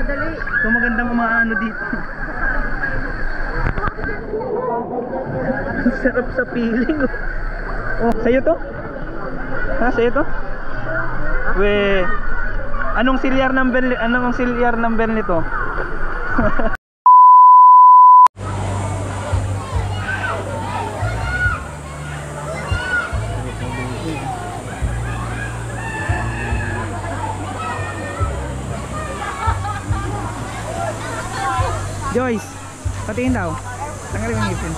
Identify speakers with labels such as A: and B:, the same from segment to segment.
A: madali.
B: So magandang umaano dito. Sarap sa piling. Oh, sa'yo to? Ha, sa'yo to? We, anong serial number nito? Joyce, patingin daw. Tanggalin mo ngipin.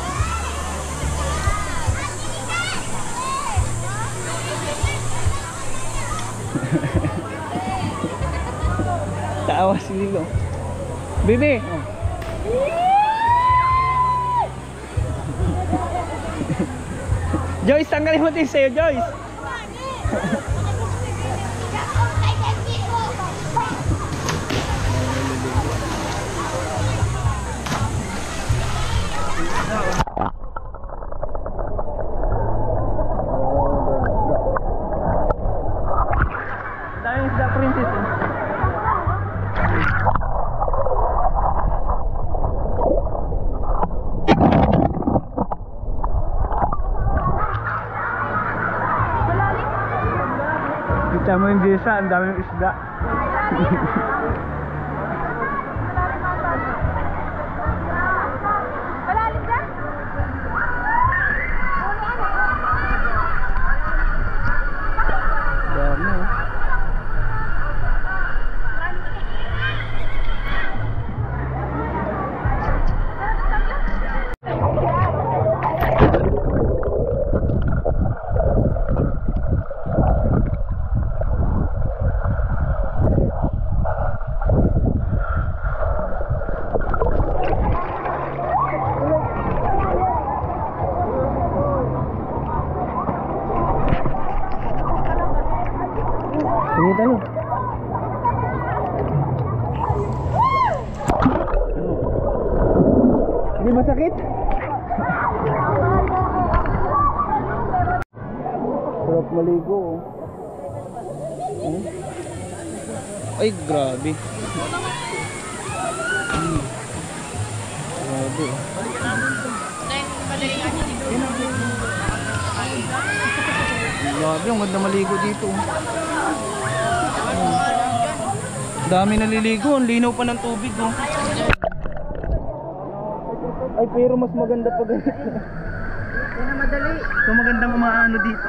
B: Taawa si Lilo. Bebe. Oh. Joyce, tanggalin mo din sa'yo, Joyce. Dahil sa princess eh. Kita mo yung desa, ang daming isda.
A: Malalim ka?
B: Dami. Sige tayo. Hindi masakit? Sarap maligo. Ay, grabe. Grabe. Grabe, ang ganda maligo dito. Dami naliligo, ang linaw pa ng tubig, no? Ay, pero mas maganda pa ganito.
A: Yan ang madali.
B: So magandang umaano dito.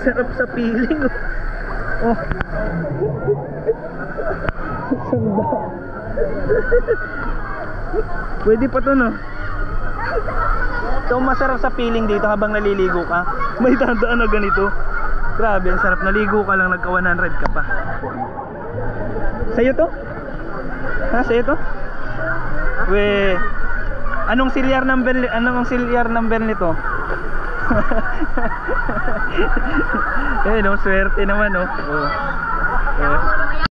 B: Sarap sa piling. Oh. Sanda. Pwede pa to, no? So masarap sa piling dito habang naliligo ka. May tandaan na ganito. Grabe, ang sarap. Naligo ka lang, nagka 100 ka pa. Sa'yo to? Ha, sa'yo to? We, anong serial number nito? Eh, no, swerte naman, no? Oh.